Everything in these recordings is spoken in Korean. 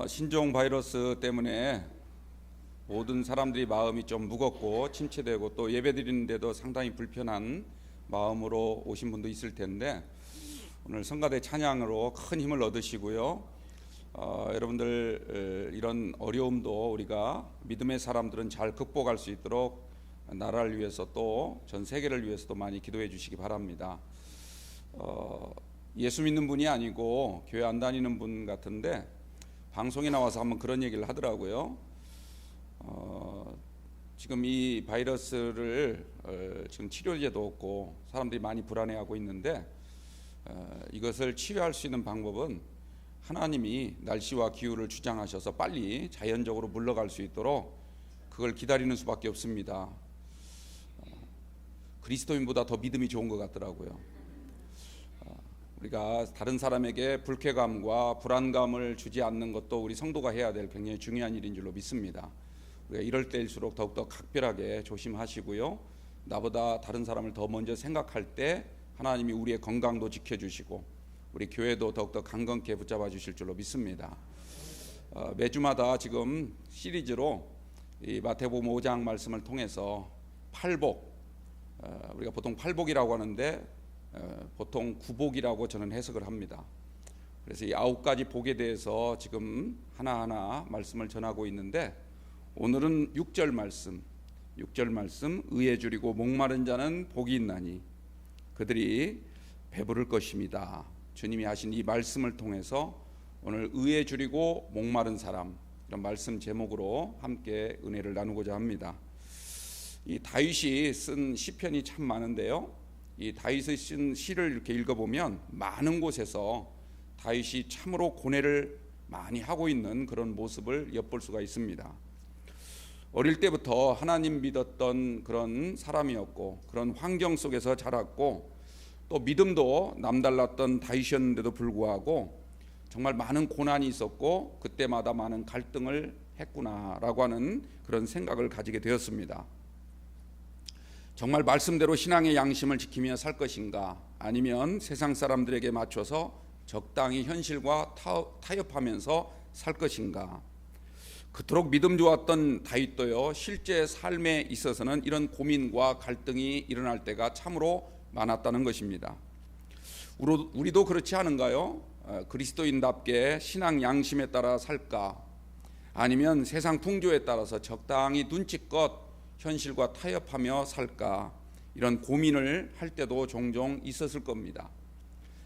신종 바이러스 때문에 모든 사람들이 마음이 좀 무겁고 침체되고 또 예배드리는데도 상당히 불편한 마음으로 오신 분도 있을 텐데 오늘 성가대 찬양으로 큰 힘을 얻으시고요. 여러분들 이런 어려움도 우리가 믿음의 사람들은 잘 극복할 수 있도록 나라를 위해서 또 전 세계를 위해서도 많이 기도해 주시기 바랍니다. 예수 믿는 분이 아니고 교회 안 다니는 분 같은데 방송에 나와서 한번 그런 얘기를 하더라고요. 지금 이 바이러스를 지금 치료제도 없고 사람들이 많이 불안해하고 있는데 이것을 치료할 수 있는 방법은 하나님이 날씨와 기후를 주장하셔서 빨리 자연적으로 물러갈 수 있도록 그걸 기다리는 수밖에 없습니다. 그리스도인보다 더 믿음이 좋은 것 같더라고요. 우리가 다른 사람에게 불쾌감과 불안감을 주지 않는 것도 우리 성도가 해야 될 굉장히 중요한 일인 줄로 믿습니다. 우리가 이럴 때일수록 더욱더 각별하게 조심하시고요. 나보다 다른 사람을 더 먼저 생각할 때 하나님이 우리의 건강도 지켜주시고 우리 교회도 더욱더 강건케 붙잡아 주실 줄로 믿습니다. 매주마다 지금 시리즈로 이 마태복음 5장 말씀을 통해서 팔복, 우리가 보통 팔복이라고 하는데 보통 구복이라고 저는 해석을 합니다. 그래서 이 9가지 복에 대해서 지금 하나하나 말씀을 전하고 있는데 오늘은 6절 말씀 의에 줄이고 목마른 자는 복이 있나니 그들이 배부를 것입니다. 주님이 하신 이 말씀을 통해서 오늘 의에 줄이고 목마른 사람 이런 말씀 제목으로 함께 은혜를 나누고자 합니다. 이 다윗이 쓴 시편이 참 많은데요. 이 다윗의 쓴 시를 이렇게 읽어보면 많은 곳에서 다윗이 참으로 고뇌를 많이 하고 있는 그런 모습을 엿볼 수가 있습니다. 어릴 때부터 하나님 믿었던 그런 사람이었고 그런 환경 속에서 자랐고 또 믿음도 남달랐던 다윗이었는데도 불구하고 정말 많은 고난이 있었고 그때마다 많은 갈등을 했구나라고 하는 그런 생각을 가지게 되었습니다. 정말 말씀대로 신앙의 양심을 지키며 살 것인가 아니면 세상 사람들에게 맞춰서 적당히 현실과 타협하면서 살 것인가. 그토록 믿음 좋았던 다윗도요 실제 삶에 있어서는 이런 고민과 갈등이 일어날 때가 참으로 많았다는 것입니다. 우리도 그렇지 않은가요? 그리스도인답게 신앙 양심에 따라 살까 아니면 세상 풍조에 따라서 적당히 눈치껏 현실과 타협하며 살까 이런 고민을 할 때도 종종 있었을 겁니다.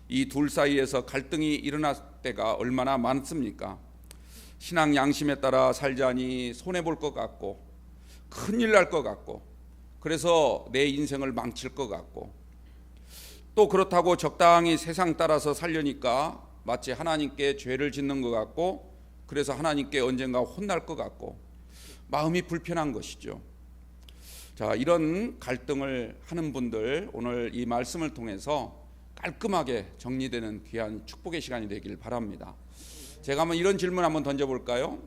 이 둘 사이에서 갈등이 일어날 때가 얼마나 많습니까? 신앙 양심에 따라 살자니 손해볼 것 같고 큰일 날 것 같고 그래서 내 인생을 망칠 것 같고 또 그렇다고 적당히 세상 따라서 살려니까 마치 하나님께 죄를 짓는 것 같고 그래서 하나님께 언젠가 혼날 것 같고 마음이 불편한 것이죠. 자, 이런 갈등을 하는 분들 오늘 이 말씀을 통해서 깔끔하게 정리되는 귀한 축복의 시간이 되길 바랍니다. 제가 한번 이런 질문 한번 던져볼까요?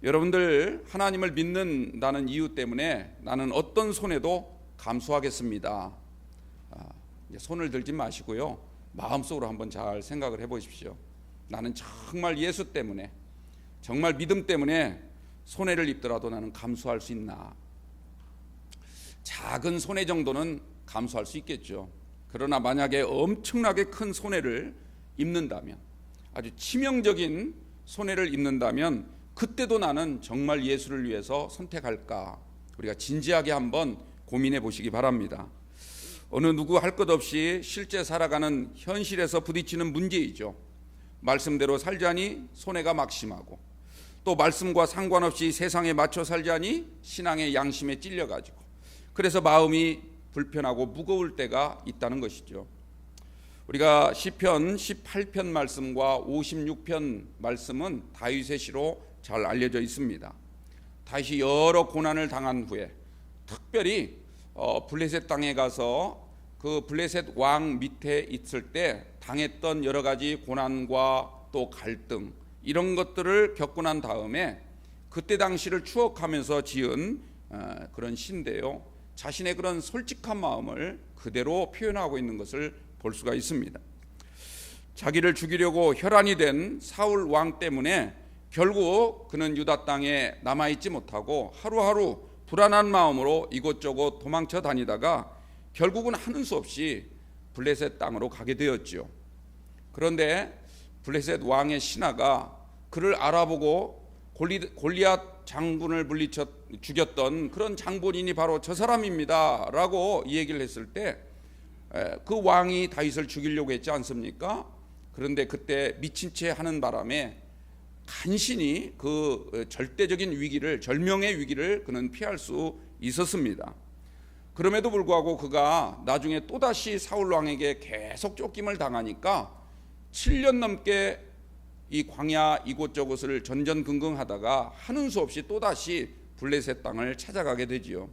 여러분들 하나님을 믿는다는 이유 때문에 나는 어떤 손해도 감수하겠습니다. 손을 들지 마시고요. 마음속으로 한번 잘 생각을 해보십시오. 나는 정말 예수 때문에 정말 믿음 때문에 손해를 입더라도 나는 감수할 수 있나? 작은 손해 정도는 감수할 수 있겠죠. 그러나 만약에 엄청나게 큰 손해를 입는다면 아주 치명적인 손해를 입는다면 그때도 나는 정말 예수를 위해서 선택할까? 우리가 진지하게 한번 고민해 보시기 바랍니다. 어느 누구 할 것 없이 실제 살아가는 현실에서 부딪히는 문제이죠. 말씀대로 살자니 손해가 막심하고 또 말씀과 상관없이 세상에 맞춰 살자니 신앙의 양심에 찔려가지고 그래서 마음이 불편하고 무거울 때가 있다는 것이죠. 우리가 시편 18편 말씀과 56편 말씀은 다윗의 시로 잘 알려져 있습니다. 다윗이 여러 고난을 당한 후에 특별히 블레셋 땅에 가서 그 블레셋 왕 밑에 있을 때 당했던 여러 가지 고난과 또 갈등 이런 것들을 겪고 난 다음에 그때 당시를 추억하면서 지은 그런 시인데요. 자신의 그런 솔직한 마음을 그대로 표현하고 있는 것을 볼 수가 있습니다. 자기를 죽이려고 혈안이 된 사울 왕 때문에 결국 그는 유다 땅에 남아있지 못하고 하루하루 불안한 마음으로 이곳저곳 도망쳐 다니다가 결국은 하는 수 없이 블레셋 땅으로 가게 되었지요. 그런데 블레셋 왕의 신하가 그를 알아보고 골리앗 장군을 물리쳐 죽였던 그런 장본인이 바로 저 사람입니다 라고 이 얘기를 했을 때 그 왕이 다윗을 죽이려고 했지 않습니까? 그런데 그때 미친 채 하는 바람에 간신히 그 절대적인 위기를, 절명의 위기를 그는 피할 수 있었습니다. 그럼에도 불구하고 그가 나중에 또다시 사울 왕에게 계속 쫓김을 당하니까 7년 넘게 이 광야 이곳저곳을 전전긍긍하다가 하는 수 없이 또다시 블레셋 땅을 찾아가게 되지요.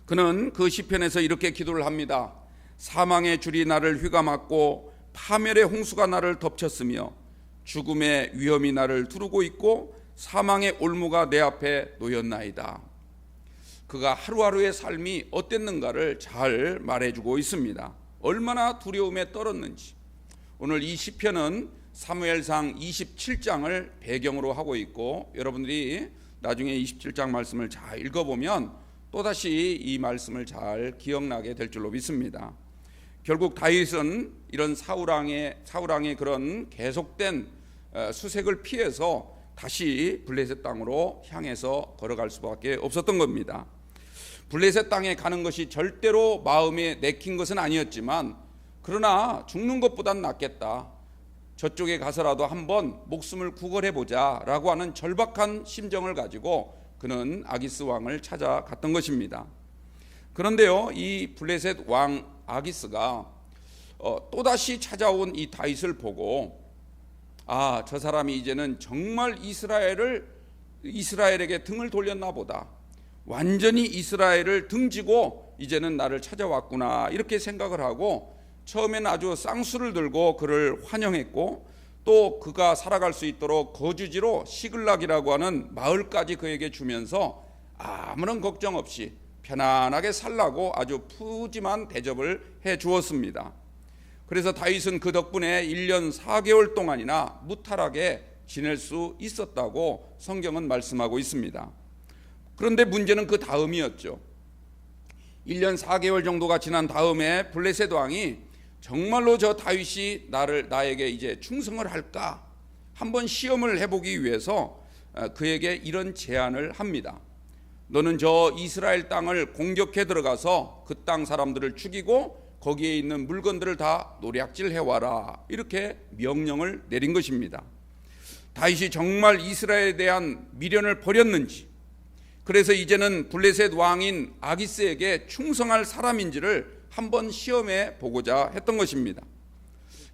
그는 그 시편에서 이렇게 기도를 합니다. 사망의 줄이 나를 휘감았고 파멸의 홍수가 나를 덮쳤으며 죽음의 위험이 나를 두르고 있고 사망의 올무가 내 앞에 놓였나이다. 그가 하루하루의 삶이 어땠는가를 잘 말해주고 있습니다. 얼마나 두려움에 떨었는지. 오늘 이 시편은 사무엘상 27장을 배경으로 하고 있고 여러분들이 나중에 27장 말씀을 잘 읽어보면 또다시 이 말씀을 잘 기억나게 될 줄로 믿습니다. 결국 다윗은 이런 사울왕의 그런 계속된 수색을 피해서 다시 블레셋 땅으로 향해서 걸어갈 수밖에 없었던 겁니다. 블레셋 땅에 가는 것이 절대로 마음에 내킨 것은 아니었지만 그러나 죽는 것보단 낫겠다. 저쪽에 가서라도 한번 목숨을 구걸해보자 라고 하는 절박한 심정을 가지고 그는 아기스 왕을 찾아갔던 것입니다. 그런데요, 이 블레셋 왕 아기스가 또다시 찾아온 이 다윗을 보고 저 사람이 이제는 정말 이스라엘에게 등을 돌렸나 보다. 완전히 이스라엘을 등지고 이제는 나를 찾아왔구나 이렇게 생각을 하고 처음에는 아주 쌍수를 들고 그를 환영했고 또 그가 살아갈 수 있도록 거주지로 시글락이라고 하는 마을까지 그에게 주면서 아무런 걱정 없이 편안하게 살라고 아주 푸짐한 대접을 해 주었습니다. 그래서 다윗은 그 덕분에 1년 4개월 동안이나 무탈하게 지낼 수 있었다고 성경은 말씀하고 있습니다. 그런데 문제는 그 다음이었죠. 1년 4개월 정도가 지난 다음에 블레셋 왕이 정말로 저 다윗이 나에게 이제 충성을 할까 한번 시험을 해보기 위해서 그에게 이런 제안을 합니다. 너는 저 이스라엘 땅을 공격해 들어가서 그 땅 사람들을 죽이고 거기에 있는 물건들을 다 노략질 해와라 이렇게 명령을 내린 것입니다. 다윗이 정말 이스라엘에 대한 미련을 버렸는지 그래서 이제는 블레셋 왕인 아기스에게 충성할 사람인지를 한번 시험해 보고자 했던 것입니다.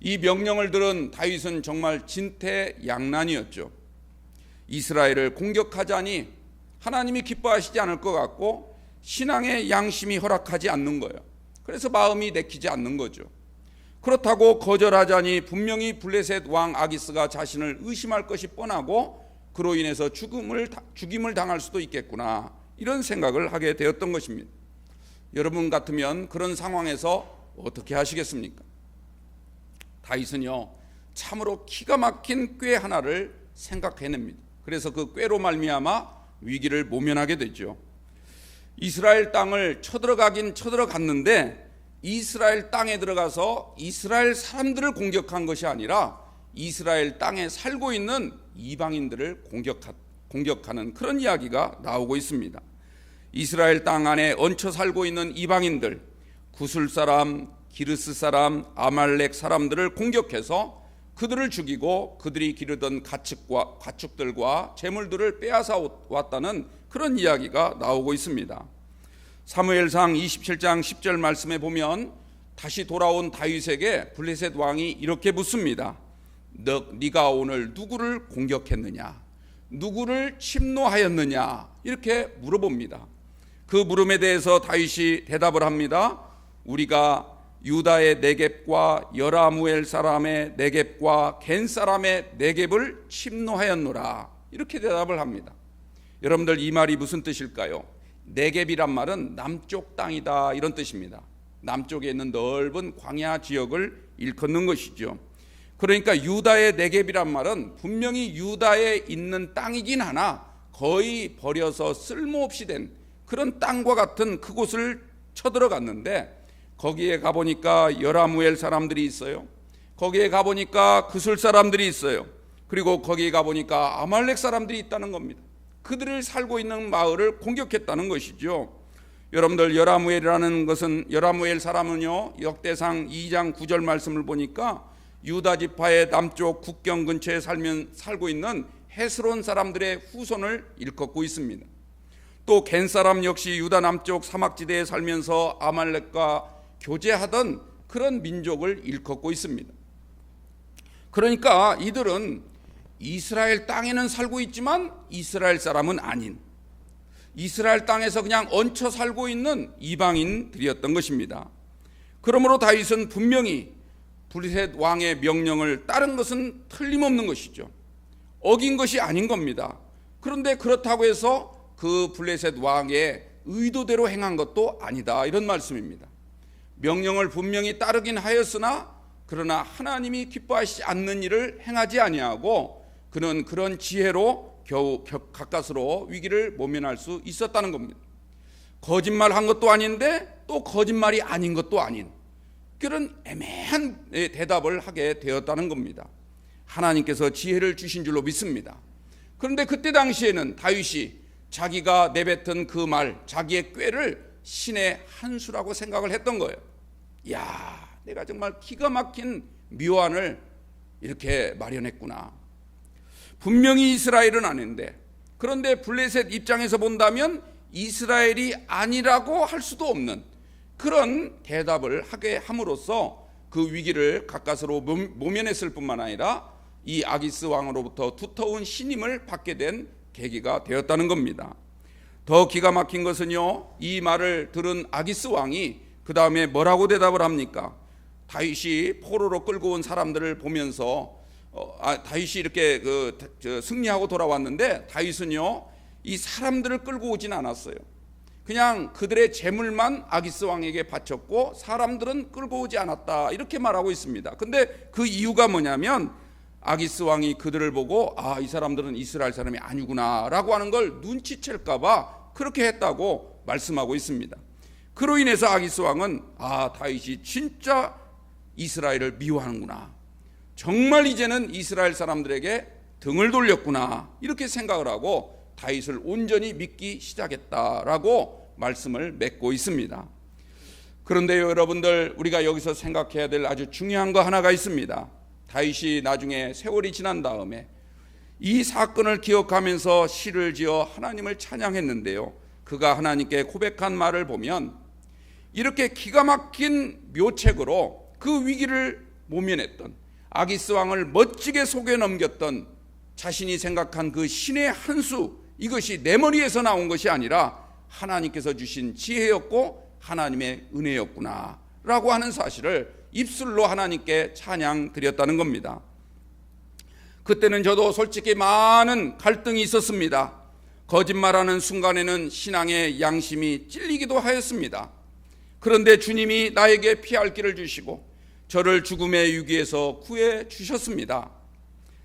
이 명령을 들은 다윗은 정말 진퇴양난이었죠. 이스라엘을 공격하자니 하나님이 기뻐하시지 않을 것 같고 신앙의 양심이 허락하지 않는 거예요. 그래서 마음이 내키지 않는 거죠. 그렇다고 거절하자니 분명히 블레셋 왕 아기스가 자신을 의심할 것이 뻔하고 그로 인해서 죽임을 당할 수도 있겠구나 이런 생각을 하게 되었던 것입니다. 여러분 같으면 그런 상황에서 어떻게 하시겠습니까? 다윗은요 참으로 기가 막힌 꾀 하나를 생각해냅니다. 그래서 그 꾀로 말미암아 위기를 모면하게 되죠. 이스라엘 땅을 쳐들어가긴 쳐들어갔는데 이스라엘 땅에 들어가서 이스라엘 사람들을 공격한 것이 아니라 이스라엘 땅에 살고 있는 이방인들을 공격하는 그런 이야기가 나오고 있습니다. 이스라엘 땅 안에 얹혀 살고 있는 이방인들, 구술 사람, 기르스 사람, 아말렉 사람들을 공격해서 그들을 죽이고 그들이 기르던 가축들과 재물들을 빼앗아 왔다는 그런 이야기가 나오고 있습니다. 사무엘상 27장 10절 말씀에 보면 다시 돌아온 다윗에게 블레셋 왕이 이렇게 묻습니다. 네가 오늘 누구를 공격했느냐? 누구를 침노하였느냐? 이렇게 물어봅니다. 그 물음에 대해서 다윗이 대답을 합니다. 우리가 유다의 네겝과 여라무엘 사람의 네겝과 겐 사람의 네겝을 침노하였노라. 이렇게 대답을 합니다. 여러분들 이 말이 무슨 뜻일까요? 네겝이란 말은 남쪽 땅이다 이런 뜻입니다. 남쪽에 있는 넓은 광야 지역을 일컫는 것이죠. 그러니까 유다의 네겝이란 말은 분명히 유다에 있는 땅이긴 하나 거의 버려서 쓸모없이 된 그런 땅과 같은 그곳을 쳐들어갔는데, 거기에 가보니까 여라무엘 사람들이 있어요. 거기에 가보니까 그술 사람들이 있어요. 그리고 거기에 가보니까 아말렉 사람들이 있다는 겁니다. 그들을 살고 있는 마을을 공격했다는 것이죠. 여러분들, 여라무엘이라는 것은, 여라무엘 사람은요, 역대상 2장 9절 말씀을 보니까 유다 지파의 남쪽 국경 근처에 살고 있는 헤스론 사람들의 후손을 일컫고 있습니다. 또 겐 사람 역시 유다 남쪽 사막지대에 살면서 아말렉과 교제하던 그런 민족을 일컫고 있습니다. 그러니까 이들은 이스라엘 땅에는 살고 있지만 이스라엘 사람은 아닌, 이스라엘 땅에서 그냥 얹혀 살고 있는 이방인들이었던 것입니다. 그러므로 다윗은 분명히 블레셋 왕의 명령을 따른 것은 틀림없는 것이죠. 어긴 것이 아닌 겁니다. 그런데 그렇다고 해서 그 블레셋 왕의 의도대로 행한 것도 아니다, 이런 말씀입니다. 명령을 분명히 따르긴 하였으나 그러나 하나님이 기뻐하시지 않는 일을 행하지 아니하고 그는 그런 지혜로 겨우 가까스로 위기를 모면할 수 있었다는 겁니다. 거짓말한 것도 아닌데 또 거짓말이 아닌 것도 아닌 그런 애매한 대답을 하게 되었다는 겁니다. 하나님께서 지혜를 주신 줄로 믿습니다. 그런데 그때 당시에는 다윗이 자기가 내뱉은 그 말, 자기의 꾀를 신의 한 수라고 생각을 했던 거예요. 야, 내가 정말 기가 막힌 묘안을 이렇게 마련했구나. 분명히 이스라엘은 아닌데, 그런데 블레셋 입장에서 본다면 이스라엘이 아니라고 할 수도 없는 그런 대답을 하게 함으로써 그 위기를 가까스로 모면했을 뿐만 아니라 이 아기스 왕으로부터 두터운 신임을 받게 된 계기가 되었다는 겁니다. 더 기가 막힌 것은요, 이 말을 들은 아기스 왕이 그 다음에 뭐라고 대답을 합니까? 다윗이 포로로 끌고 온 사람들을 보면서 다윗이 이렇게 승리하고 돌아왔는데 다윗은요, 이 사람들을 끌고 오진 않았어요. 그냥 그들의 재물만 아기스 왕에게 바쳤고 사람들은 끌고 오지 않았다, 이렇게 말하고 있습니다. 근데 그 이유가 뭐냐면 아기스 왕이 그들을 보고 이 사람들은 이스라엘 사람이 아니구나 라고 하는 걸 눈치챌까 봐 그렇게 했다고 말씀하고 있습니다. 그로 인해서 아기스 왕은 다윗이 진짜 이스라엘을 미워하는구나, 정말 이제는 이스라엘 사람들에게 등을 돌렸구나, 이렇게 생각을 하고 다윗을 온전히 믿기 시작했다라고 말씀을 맺고 있습니다. 그런데요, 여러분들, 우리가 여기서 생각해야 될 아주 중요한 거 하나가 있습니다. 다윗이 나중에 세월이 지난 다음에 이 사건을 기억하면서 시를 지어 하나님을 찬양했는데요, 그가 하나님께 고백한 말을 보면 이렇게 기가 막힌 묘책으로 그 위기를 모면했던, 아기스 왕을 멋지게 속여 넘겼던 자신이 생각한 그 신의 한 수, 이것이 내 머리에서 나온 것이 아니라 하나님께서 주신 지혜였고 하나님의 은혜였구나 라고 하는 사실을 입술로 하나님께 찬양 드렸다는 겁니다. 그때는 저도 솔직히 많은 갈등이 있었습니다. 거짓말하는 순간에는 신앙의 양심이 찔리기도 하였습니다. 그런데 주님이 나에게 피할 길을 주시고 저를 죽음의 위기에서 구해 주셨습니다.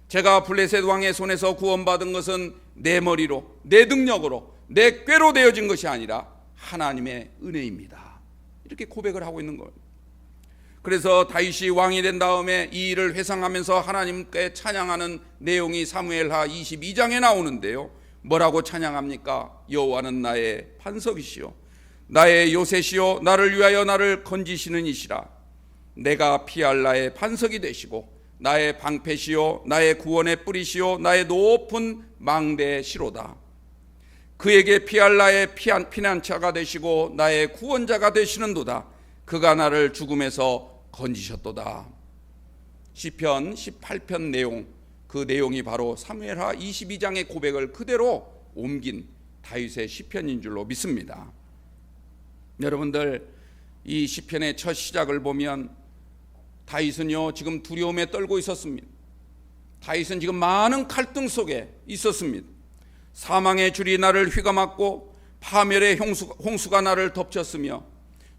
제가 블레셋 왕의 손에서 구원받은 것은 내 머리로, 내 능력으로, 내 꾀로 되어진 것이 아니라 하나님의 은혜입니다. 이렇게 고백을 하고 있는 거예요. 그래서 다윗이 왕이 된 다음에 이 일을 회상하면서 하나님께 찬양하는 내용이 사무엘하 22장에 나오는데요, 뭐라고 찬양합니까? 여호와는 나의 반석이시요 나의 요새시요 나를 위하여 나를 건지시는 이시라. 내가 피할 나의 반석이 되시고 나의 방패시요 나의 구원의 뿌리시요 나의 높은 망대시로다. 그에게 피할 나의 피난처가 되시고 나의 구원자가 되시는도다. 그가 나를 죽음에서 건지셨도다. 시편 18편 내용, 그 내용이 바로 사무엘하 22장의 고백을 그대로 옮긴 다윗의 시편인 줄로 믿습니다. 여러분들, 이 시편의 첫 시작을 보면 다윗은요, 지금 두려움에 떨고 있었습니다. 다윗은 지금 많은 갈등 속에 있었습니다. 사망의 줄이 나를 휘감았고 파멸의 홍수가 나를 덮쳤으며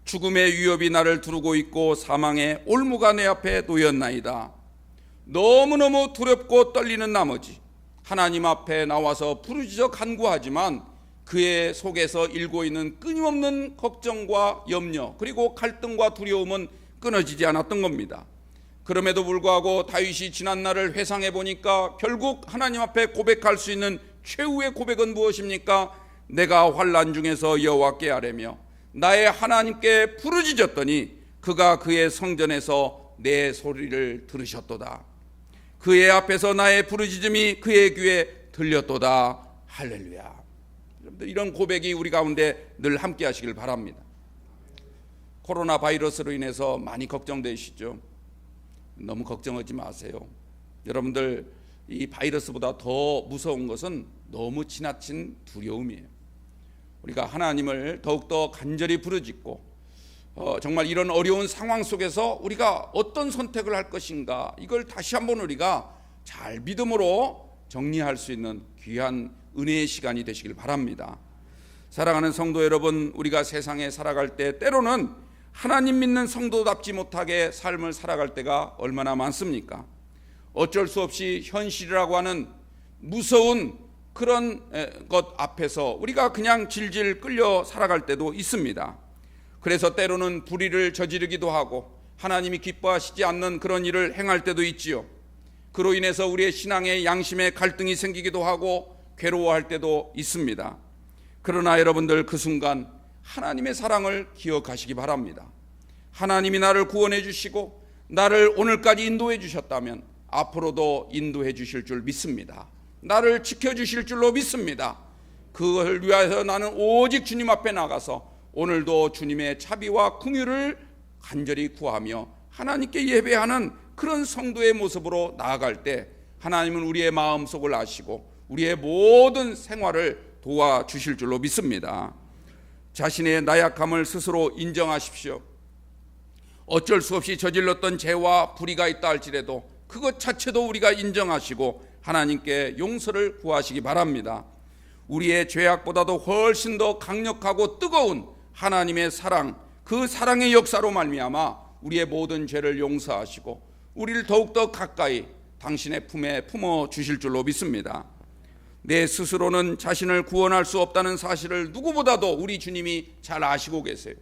죽음의 위협이 나를 두르고 있고 사망의 올무가 내 앞에 놓였나이다. 너무너무 두렵고 떨리는 나머지 하나님 앞에 나와서 부르짖어 간구하지만 그의 속에서 일고 있는 끊임없는 걱정과 염려 그리고 갈등과 두려움은 끊어지지 않았던 겁니다. 그럼에도 불구하고 다윗이 지난날을 회상해 보니까 결국 하나님 앞에 고백할 수 있는 최후의 고백은 무엇입니까? 내가 환난 중에서 여호와께 아뢰며 나의 하나님께 부르짖었더니 그가 그의 성전에서 내 소리를 들으셨도다. 그의 앞에서 나의 부르짖음이 그의 귀에 들렸도다. 할렐루야. 여러분들, 이런 고백이 우리 가운데 늘 함께 하시길 바랍니다. 코로나 바이러스로 인해서 많이 걱정되시죠? 너무 걱정하지 마세요. 여러분들, 이 바이러스보다 더 무서운 것은 너무 지나친 두려움이에요. 우리가 하나님을 더욱더 간절히 부르짖고 정말 이런 어려운 상황 속에서 우리가 어떤 선택을 할 것인가, 이걸 다시 한번 우리가 잘 믿음으로 정리할 수 있는 귀한 은혜의 시간이 되시길 바랍니다. 사랑하는 성도 여러분, 우리가 세상에 살아갈 때 때로는 하나님 믿는 성도답지 못하게 삶을 살아갈 때가 얼마나 많습니까? 어쩔 수 없이 현실이라고 하는 무서운 그런 것 앞에서 우리가 그냥 질질 끌려 살아갈 때도 있습니다. 그래서 때로는 불의를 저지르기도 하고 하나님이 기뻐하시지 않는 그런 일을 행할 때도 있지요. 그로 인해서 우리의 신앙의 양심에 갈등이 생기기도 하고 괴로워할 때도 있습니다. 그러나 여러분들, 그 순간 하나님의 사랑을 기억하시기 바랍니다. 하나님이 나를 구원해 주시고 나를 오늘까지 인도해 주셨다면 앞으로도 인도해 주실 줄 믿습니다. 나를 지켜주실 줄로 믿습니다. 그걸 위하여 나는 오직 주님 앞에 나가서 오늘도 주님의 자비와 긍휼을 간절히 구하며 하나님께 예배하는 그런 성도의 모습으로 나아갈 때 하나님은 우리의 마음속을 아시고 우리의 모든 생활을 도와주실 줄로 믿습니다. 자신의 나약함을 스스로 인정하십시오. 어쩔 수 없이 저질렀던 죄와 불의가 있다 할지라도 그것 자체도 우리가 인정하시고 하나님께 용서를 구하시기 바랍니다. 우리의 죄악보다도 훨씬 더 강력하고 뜨거운 하나님의 사랑, 그 사랑의 역사로 말미암아 우리의 모든 죄를 용서하시고 우리를 더욱더 가까이 당신의 품에 품어 주실 줄로 믿습니다. 내 스스로는 자신을 구원할 수 없다는 사실을 누구보다도 우리 주님이 잘 아시고 계세요.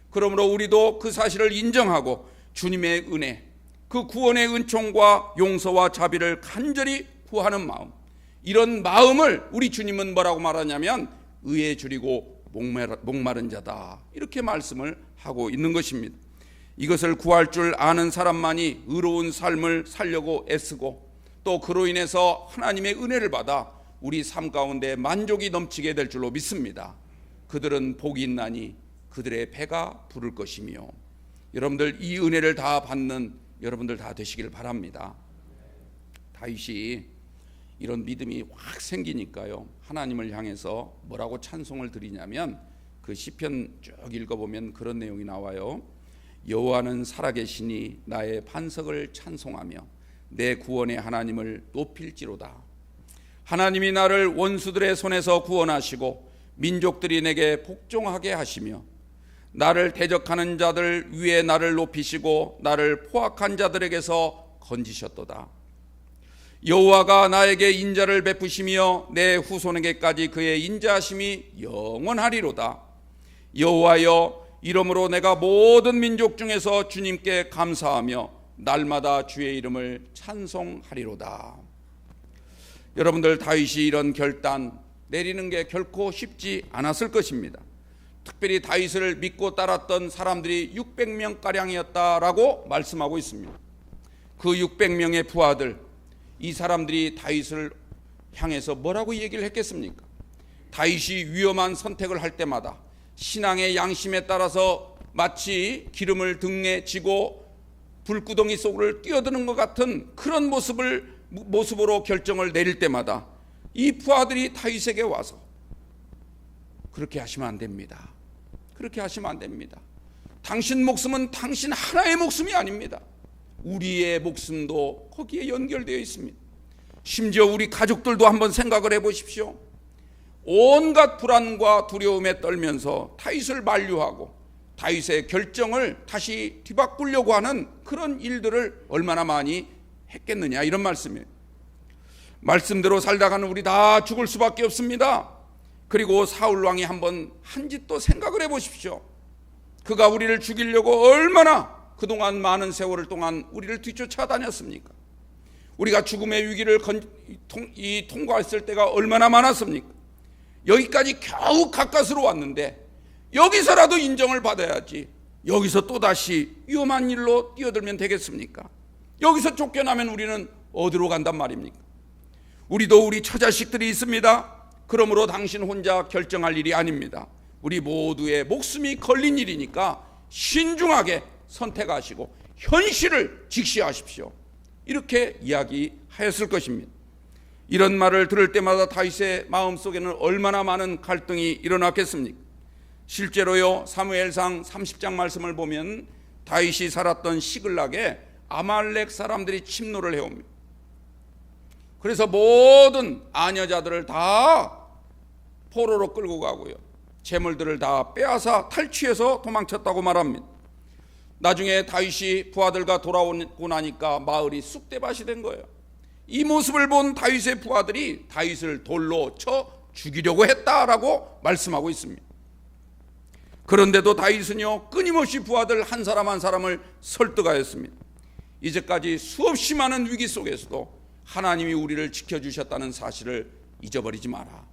그러므로 우리도 그 사실을 인정하고 주님의 은혜, 그 구원의 은총과 용서와 자비를 간절히 구하는 마음, 이런 마음을 우리 주님은 뭐라고 말하냐면 의에 줄이고 목마른 자다, 이렇게 말씀을 하고 있는 것입니다. 이것을 구할 줄 아는 사람만이 의로운 삶을 살려고 애쓰고 또 그로 인해서 하나님의 은혜를 받아 우리 삶 가운데 만족이 넘치게 될 줄로 믿습니다. 그들은 복이 있나니 그들의 배가 부를 것이며. 여러분들, 이 은혜를 다 받는 여러분들 다 되시길 바랍니다. 다윗이 이런 믿음이 확 생기니까요, 하나님을 향해서 뭐라고 찬송을 드리냐면 그 시편 쭉 읽어보면 그런 내용이 나와요. 여호와는 살아계시니 나의 반석을 찬송하며 내 구원의 하나님을 높일지로다. 하나님이 나를 원수들의 손에서 구원하시고 민족들이 내게 복종하게 하시며 나를 대적하는 자들 위에 나를 높이시고 나를 포악한 자들에게서 건지셨도다. 여호와가 나에게 인자를 베푸시며 내 후손에게까지 그의 인자하심이 영원하리로다. 여호와여, 이러므로 내가 모든 민족 중에서 주님께 감사하며 날마다 주의 이름을 찬송하리로다. 여러분들, 다윗이 이런 결단 내리는 게 결코 쉽지 않았을 것입니다. 특별히 다윗을 믿고 따랐던 사람들이 600명가량이었다라고 말씀하고 있습니다. 그 600명의 부하들, 이 사람들이 다윗을 향해서 뭐라고 얘기를 했겠습니까? 다윗이 위험한 선택을 할 때마다 신앙의 양심에 따라서 마치 기름을 등에 지고 불구덩이 속을 뛰어드는 것 같은 그런 모습으로 결정을 내릴 때마다 이 부하들이 다윗에게 와서 그렇게 하시면 안 됩니다. 그렇게 하시면 안 됩니다. 당신 목숨은 당신 하나의 목숨이 아닙니다. 우리의 목숨도 거기에 연결되어 있습니다. 심지어 우리 가족들도 한번 생각을 해보십시오. 온갖 불안과 두려움에 떨면서 다윗을 만류하고 다윗의 결정을 다시 뒤바꾸려고 하는 그런 일들을 얼마나 많이 했겠느냐, 이런 말씀이에요. 말씀대로 살다가는 우리 다 죽을 수밖에 없습니다. 그리고 사울 왕이 한번 한 짓도 생각을 해보십시오. 그가 우리를 죽이려고 얼마나 그동안 많은 세월을 동안 우리를 뒤쫓아다녔습니까? 우리가 죽음의 위기를 통과했을 때가 얼마나 많았습니까? 여기까지 겨우 가까스로 왔는데 여기서라도 인정을 받아야지 여기서 또다시 위험한 일로 뛰어들면 되겠습니까? 여기서 쫓겨나면 우리는 어디로 간단 말입니까? 우리도 우리 처자식들이 있습니다. 그러므로 당신 혼자 결정할 일이 아닙니다. 우리 모두의 목숨이 걸린 일이니까 신중하게 선택하시고 현실을 직시하십시오. 이렇게 이야기하였을 것입니다. 이런 말을 들을 때마다 다윗의 마음속에는 얼마나 많은 갈등이 일어났겠습니까? 실제로요, 사무엘상 30장 말씀을 보면 다윗이 살았던 시글락에 아말렉 사람들이 침노를 해옵니다. 그래서 모든 아녀자들을 다 포로로 끌고 가고요, 재물들을 다 빼앗아 탈취해서 도망쳤다고 말합니다. 나중에 다윗이 부하들과 돌아오고 나니까 마을이 쑥대밭이 된 거예요. 이 모습을 본 다윗의 부하들이 다윗을 돌로 쳐 죽이려고 했다라고 말씀하고 있습니다. 그런데도 다윗은요, 끊임없이 부하들 한 사람 한 사람을 설득하였습니다. 이제까지 수없이 많은 위기 속에서도 하나님이 우리를 지켜주셨다는 사실을 잊어버리지 마라.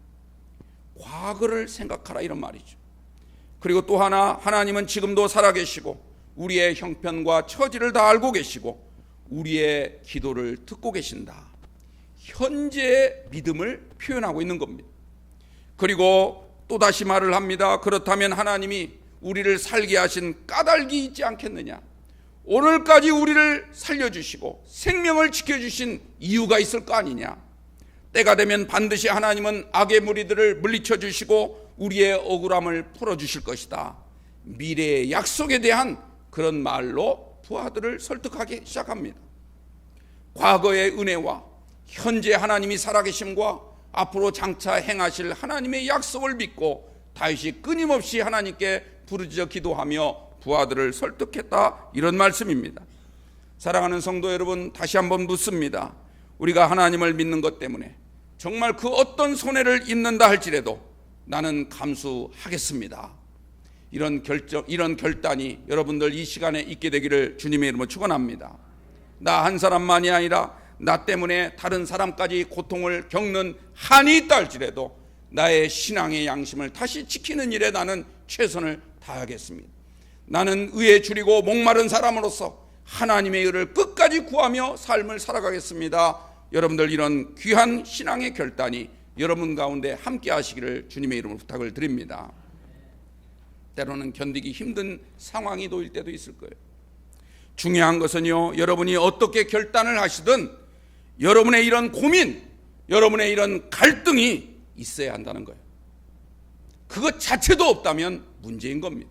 과거를 생각하라, 이런 말이죠. 그리고 또 하나, 하나님은 지금도 살아계시고 우리의 형편과 처지를 다 알고 계시고 우리의 기도를 듣고 계신다. 현재의 믿음을 표현하고 있는 겁니다. 그리고 또다시 말을 합니다. 그렇다면 하나님이 우리를 살게 하신 까닭이 있지 않겠느냐? 오늘까지 우리를 살려주시고 생명을 지켜주신 이유가 있을 거 아니냐? 때가 되면 반드시 하나님은 악의 무리들을 물리쳐 주시고 우리의 억울함을 풀어주실 것이다. 미래의 약속에 대한 그런 말로 부하들을 설득하기 시작합니다. 과거의 은혜와 현재 하나님이 살아계심과 앞으로 장차 행하실 하나님의 약속을 믿고 다윗이 끊임없이 하나님께 부르짖어 기도하며 부하들을 설득했다, 이런 말씀입니다. 사랑하는 성도 여러분, 다시 한번 묻습니다. 우리가 하나님을 믿는 것 때문에 정말 그 어떤 손해를 입는다 할지라도 나는 감수하겠습니다. 이런 결단이 여러분들 이 시간에 있게 되기를 주님의 이름으로 축원합니다. 나 한 사람만이 아니라 나 때문에 다른 사람까지 고통을 겪는 한이 있다 할지라도 나의 신앙의 양심을 다시 지키는 일에 나는 최선을 다하겠습니다. 나는 의에 줄이고 목마른 사람으로서 하나님의 의를 끝까지 구하며 삶을 살아가겠습니다. 여러분들 이런 귀한 신앙의 결단이 여러분 가운데 함께 하시기를 주님의 이름으로 부탁을 드립니다. 때로는 견디기 힘든 상황이 놓일 때도 있을 거예요. 중요한 것은요, 여러분이 어떻게 결단을 하시든 여러분의 이런 고민, 여러분의 이런 갈등이 있어야 한다는 거예요. 그것 자체도 없다면 문제인 겁니다.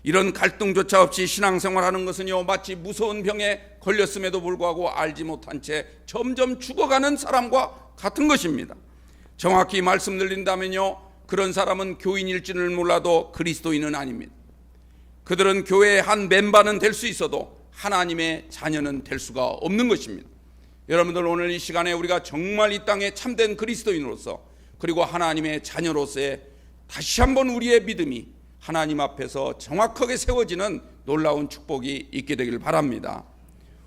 이런 갈등조차 없이 신앙생활하는 것은요, 마치 무서운 병에 걸렸음에도 불구하고 알지 못한 채 점점 죽어가는 사람과 같은 것입니다. 정확히 말씀드린다면요, 그런 사람은 교인일지는 몰라도 그리스도인은 아닙니다. 그들은 교회의 한 멤버는 될 수 있어도 하나님의 자녀는 될 수가 없는 것입니다. 여러분들 오늘 이 시간에 우리가 정말 이 땅에 참된 그리스도인으로서 그리고 하나님의 자녀로서의 다시 한번 우리의 믿음이 하나님 앞에서 정확하게 세워지는 놀라운 축복이 있게 되길 바랍니다.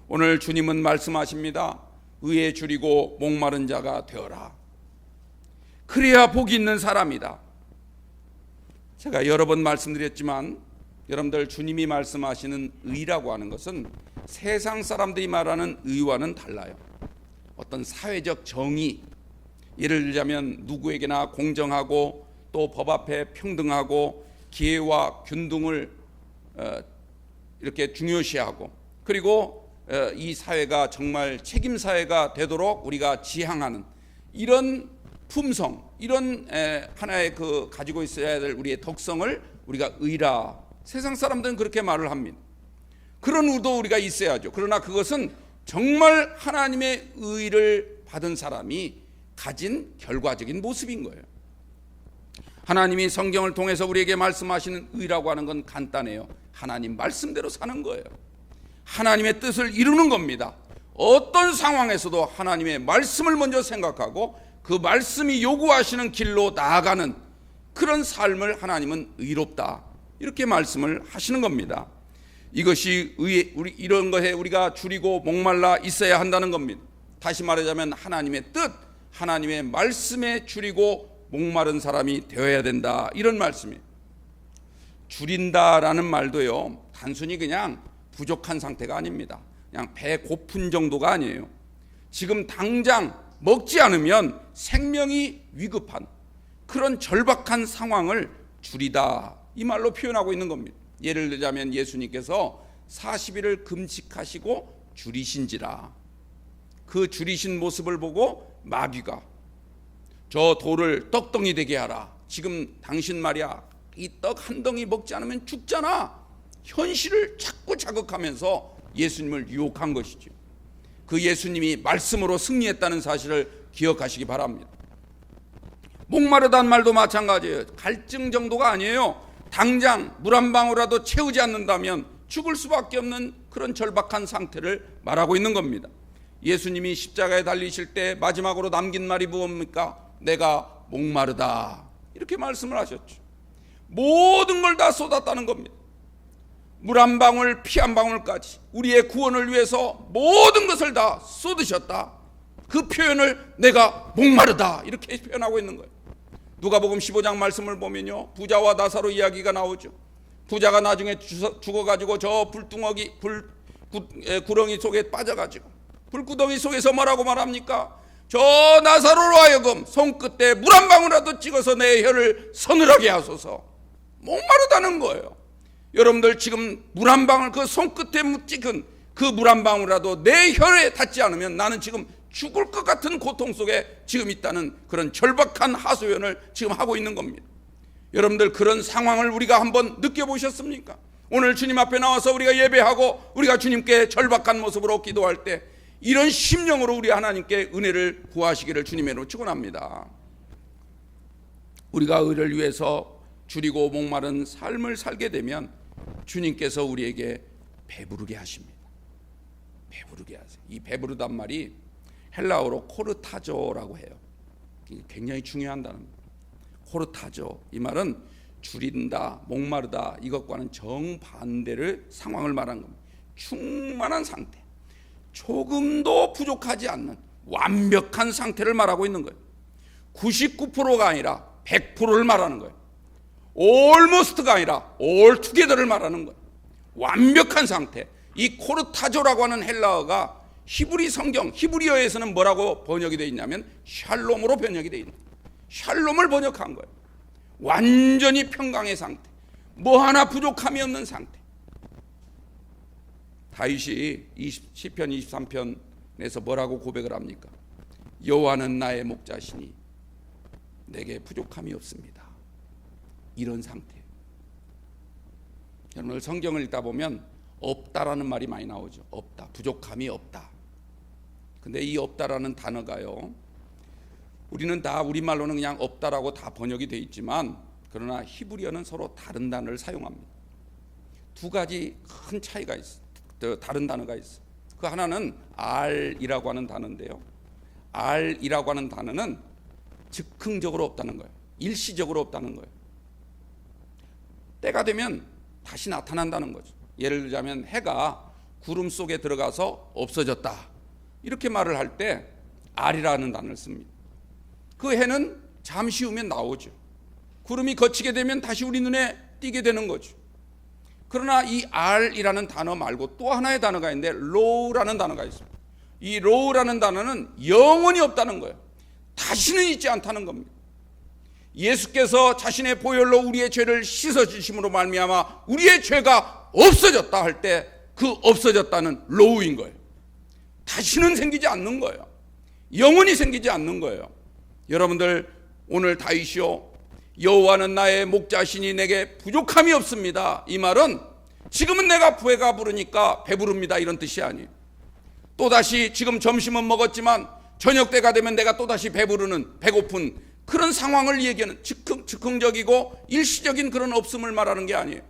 오늘 주님은 말씀하십니다. 의에 줄이고 목마른 자가 되어라. 그래야 복이 있는 사람이다. 제가 여러 번 말씀드렸지만 여러분들, 주님이 말씀하시는 의라고 하는 것은 세상 사람들이 말하는 의와는 달라요. 어떤 사회적 정의, 예를 들자면 누구에게나 공정하고 또 법 앞에 평등하고 기회와 균등을 이렇게 중요시하고, 그리고 이 사회가 정말 책임 사회가 되도록 우리가 지향하는 이런 품성, 이런 하나의 그 가지고 있어야 될 우리의 덕성을 우리가 의라, 세상 사람들은 그렇게 말을 합니다. 그런 의도 우리가 있어야죠. 그러나 그것은 정말 하나님의 의를 받은 사람이 가진 결과적인 모습인 거예요. 하나님이 성경을 통해서 우리에게 말씀하시는 의라고 하는 건 간단해요. 하나님 말씀대로 사는 거예요. 하나님의 뜻을 이루는 겁니다. 어떤 상황에서도 하나님의 말씀을 먼저 생각하고 그 말씀이 요구하시는 길로 나아가는 그런 삶을 하나님은 의롭다, 이렇게 말씀을 하시는 겁니다. 이것이 이런 것에 우리가 줄이고 목말라 있어야 한다는 겁니다. 다시 말하자면 하나님의 뜻, 하나님의 말씀에 줄이고 목마른 사람이 되어야 된다, 이런 말씀이에요. 줄인다라는 말도요, 단순히 그냥 부족한 상태가 아닙니다. 그냥 배 고픈 정도가 아니에요. 지금 당장 먹지 않으면 생명이 위급한 그런 절박한 상황을 줄이다, 이 말로 표현하고 있는 겁니다. 예를 들자면 예수님께서 40일을 금식하시고 줄이신지라, 그 줄이신 모습을 보고 마귀가 저 돌을 떡덩이 되게 하라, 지금 당신 말이야 이 떡 한 덩이 먹지 않으면 죽잖아, 현실을 자꾸 자극하면서 예수님을 유혹한 것이죠. 그 예수님이 말씀으로 승리했다는 사실을 기억하시기 바랍니다. 목마르다는 말도 마찬가지예요. 갈증 정도가 아니에요. 당장 물 한 방울이라도 채우지 않는다면 죽을 수밖에 없는 그런 절박한 상태를 말하고 있는 겁니다. 예수님이 십자가에 달리실 때 마지막으로 남긴 말이 무엇입니까? 내가 목마르다, 이렇게 말씀을 하셨죠. 모든 걸 다 쏟았다는 겁니다. 물 한 방울, 피 한 방울까지 우리의 구원을 위해서 모든 것을 다 쏟으셨다. 그 표현을 내가 목마르다, 이렇게 표현하고 있는 거예요. 누가복음 15장 말씀을 보면요, 부자와 나사로 이야기가 나오죠. 부자가 나중에 죽어가지고 저 구렁이 속에 빠져가지고 불구덩이 속에서 뭐라고 말합니까? 저 나사로로 하여금 손끝에 물 한 방울이라도 찍어서 내 혀를 서늘하게 하소서. 목마르다는 거예요. 여러분들 지금 물 한 방울, 그 손끝에 찍은 그 물 한 방울이라도 내 혀에 닿지 않으면 나는 지금 죽을 것 같은 고통 속에 지금 있다는 그런 절박한 하소연을 지금 하고 있는 겁니다. 여러분들 그런 상황을 우리가 한번 느껴보셨습니까? 오늘 주님 앞에 나와서 우리가 예배하고 우리가 주님께 절박한 모습으로 기도할 때 이런 심령으로 우리 하나님께 은혜를 구하시기를 주님으로 축원합니다. 우리가 의를 위해서 줄이고 목마른 삶을 살게 되면 주님께서 우리에게 배부르게 하십니다. 배부르게 하세요. 이 배부르단 말이 헬라어로 코르타조라고 해요. 굉장히 중요한 단어입니다. 코르타조, 이 말은 줄인다, 목마르다, 이것과는 정반대를 상황을 말하는 겁니다. 충만한 상태, 조금도 부족하지 않는 완벽한 상태를 말하고 있는 거예요. 99%가 아니라 100%를 말하는 거예요. almost가 아니라 altogether를 말하는 거예요. 완벽한 상태. 이 코르타조라고 하는 헬라어가 히브리 성경, 히브리어에서는 뭐라고 번역이 되어 있냐면 샬롬으로 번역이 되어 있는 거예요. 샬롬을 번역한 거예요. 완전히 평강의 상태, 뭐 하나 부족함이 없는 상태. 다윗이 시편 23편에서 뭐라고 고백을 합니까? 여호와는 나의 목자시니 내게 부족함이 없습니다. 이런 상태예요. 여러분 성경을 읽다 보면 없다라는 말이 많이 나오죠. 없다, 부족함이 없다. 근데 이 없다라는 단어가요, 우리는 다 우리말로는 그냥 없다라고 다 번역이 되어 있지만 그러나 히브리어는 서로 다른 단어를 사용합니다. 두 가지 큰 차이가 있어요. 다른 단어가 있어요. 그 하나는 알이라고 하는 단어인데요, 알이라고 하는 단어는 즉흥적으로 없다는 거예요. 일시적으로 없다는 거예요. 때가 되면 다시 나타난다는 거죠. 예를 들자면 해가 구름 속에 들어가서 없어졌다, 이렇게 말을 할 때 알이라는 단어를 씁니다. 그 해는 잠시 후면 나오죠. 구름이 걷히게 되면 다시 우리 눈에 띄게 되는 거죠. 그러나 이 알이라는 단어 말고 또 하나의 단어가 있는데 로우라는 단어가 있습니다. 이 로우라는 단어는 영원히 없다는 거예요. 다시는 있지 않다는 겁니다. 예수께서 자신의 보혈로 우리의 죄를 씻어주심으로 말미암아 우리의 죄가 없어졌다 할 때 그 없어졌다는 로우인 거예요. 다시는 생기지 않는 거예요. 영원히 생기지 않는 거예요. 여러분들 오늘 다윗이요, 여호와는 나의 목자시니 내게 부족함이 없습니다. 이 말은 지금은 내가 배가 부르니까 배부릅니다, 이런 뜻이 아니에요. 또다시 지금 점심은 먹었지만 저녁 때가 되면 내가 또다시 배부르는, 배고픈 그런 상황을 얘기하는 즉흥적이고 일시적인 그런 없음을 말하는 게 아니에요.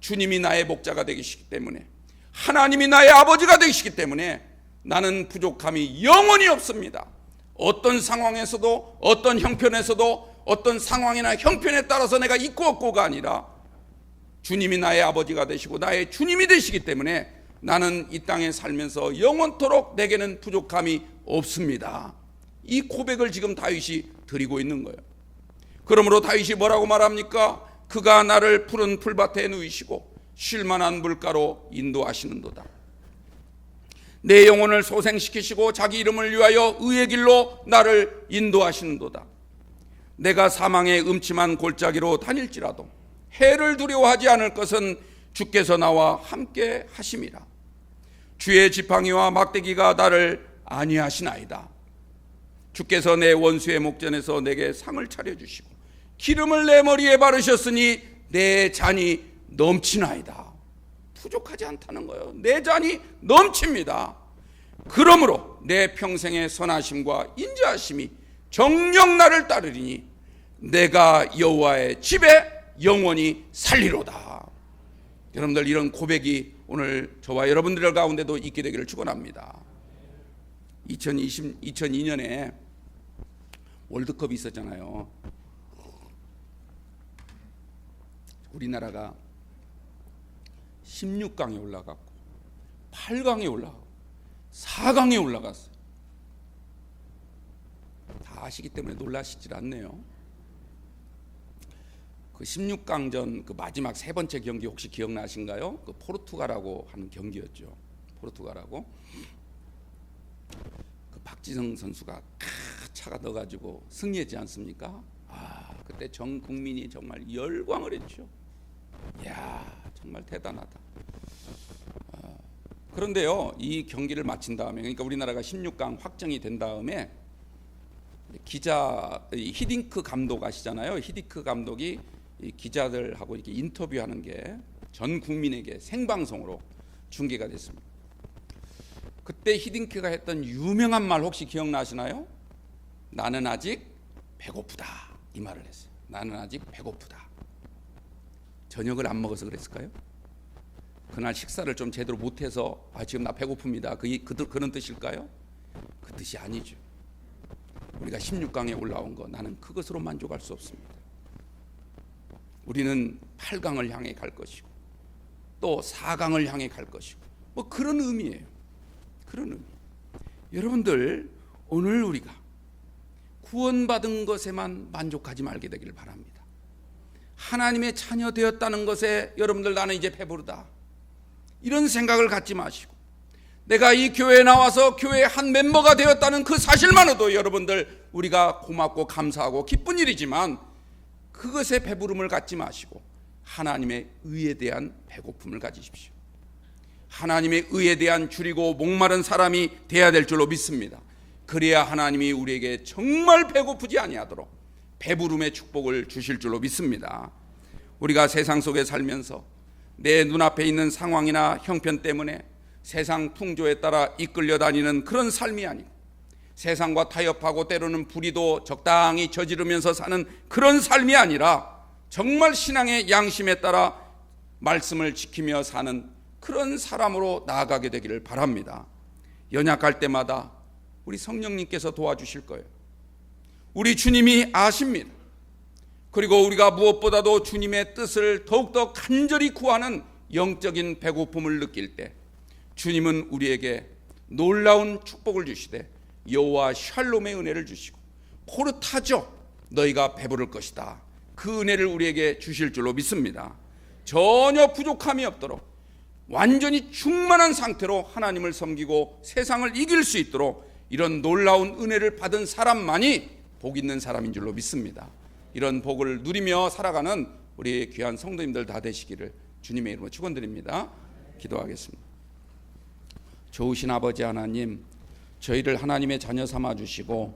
주님이 나의 목자가 되시기 때문에, 하나님이 나의 아버지가 되시기 때문에 나는 부족함이 영원히 없습니다. 어떤 상황에서도, 어떤 형편에서도, 어떤 상황이나 형편에 따라서 내가 있고 없고가 아니라 주님이 나의 아버지가 되시고 나의 주님이 되시기 때문에 나는 이 땅에 살면서 영원토록 내게는 부족함이 없습니다. 이 고백을 지금 다윗이 드리고 있는 거예요. 그러므로 다윗이 뭐라고 말합니까? 그가 나를 푸른 풀밭에 누이시고 쉴만한 물가로 인도하시는도다. 내 영혼을 소생시키시고 자기 이름을 위하여 의의 길로 나를 인도하시는도다. 내가 사망의 음침한 골짜기로 다닐지라도 해를 두려워하지 않을 것은 주께서 나와 함께 하심이라. 주의 지팡이와 막대기가 나를 안위하시나이다. 주께서 내 원수의 목전에서 내게 상을 차려주시고 기름을 내 머리에 바르셨으니 내 잔이 넘치나이다. 부족하지 않다는 거예요. 내 잔이 넘칩니다. 그러므로 내 평생의 선하심과 인자하심이 정녕 나를 따르리니 내가 여호와의 집에 영원히 살리로다. 여러분들, 이런 고백이 오늘 저와 여러분들 가운데도 있게 되기를 축원합니다. 2002년에 월드컵이 있었잖아요. 우리나라가 16강에 올라갔고 8강에 올라가고 4강에 올라갔어요. 다 아시기 때문에 놀라시질 않네요. 그 16강전 그 마지막 세 번째 경기 혹시 기억나신가요? 그 포르투갈하고 하는 경기였죠. 포르투갈하고 그 박지성 선수가 차가 넣어가지고 승리했지 않습니까? 그때 전 국민이 정말 열광을 했죠. 이야, 정말 대단하다. 그런데요, 이 경기를 마친 다음에, 그러니까 우리나라가 16강 확정이 된 다음에 기자 히딩크 감독 아시잖아요. 히딩크 감독이 이 기자들하고 이렇게 인터뷰하는 게 전 국민에게 생방송으로 중계가 됐습니다. 그때 히딩크가 했던 유명한 말 혹시 기억나시나요? 나는 아직 배고프다, 이 말을 했어요. 나는 아직 배고프다. 저녁을 안 먹어서 그랬을까요? 그날 식사를 좀 제대로 못해서 지금 나 배고픕니다, 그런 뜻일까요? 그 뜻이 아니죠. 우리가 16강에 올라온 거 나는 그것으로 만족할 수 없습니다. 우리는 8강을 향해 갈 것이고 또 4강을 향해 갈 것이고 뭐 그런 의미예요. 그런 의미. 여러분들, 오늘 우리가 구원받은 것에만 만족하지 말게 되기를 바랍니다. 하나님의 자녀 되었다는 것에 여러분들 나는 이제 배부르다, 이런 생각을 갖지 마시고 내가 이 교회에 나와서 교회의 한 멤버가 되었다는 그 사실만으로도 여러분들 우리가 고맙고 감사하고 기쁜 일이지만 그것에 배부름을 갖지 마시고 하나님의 의에 대한 배고픔을 가지십시오. 하나님의 의에 대한 줄이고 목마른 사람이 돼야 될 줄로 믿습니다. 그래야 하나님이 우리에게 정말 배고프지 아니하도록 배부름의 축복을 주실 줄로 믿습니다. 우리가 세상 속에 살면서 내 눈앞에 있는 상황이나 형편 때문에 세상 풍조에 따라 이끌려 다니는 그런 삶이 아니고 세상과 타협하고 때로는 불의도 적당히 저지르면서 사는 그런 삶이 아니라 정말 신앙의 양심에 따라 말씀을 지키며 사는 그런 사람으로 나아가게 되기를 바랍니다. 연약할 때마다 우리 성령님께서 도와주실 거예요. 우리 주님이 아십니다. 그리고 우리가 무엇보다도 주님의 뜻을 더욱더 간절히 구하는 영적인 배고픔을 느낄 때 주님은 우리에게 놀라운 축복을 주시되 여호와 샬롬의 은혜를 주시고 포르타죠, 너희가 배부를 것이다, 그 은혜를 우리에게 주실 줄로 믿습니다. 전혀 부족함이 없도록 완전히 충만한 상태로 하나님을 섬기고 세상을 이길 수 있도록 이런 놀라운 은혜를 받은 사람만이 복 있는 사람인 줄로 믿습니다. 이런 복을 누리며 살아가는 우리 귀한 성도님들 다 되시기를 주님의 이름으로 축원드립니다. 기도하겠습니다. 좋으신 아버지 하나님, 저희를 하나님의 자녀 삼아 주시고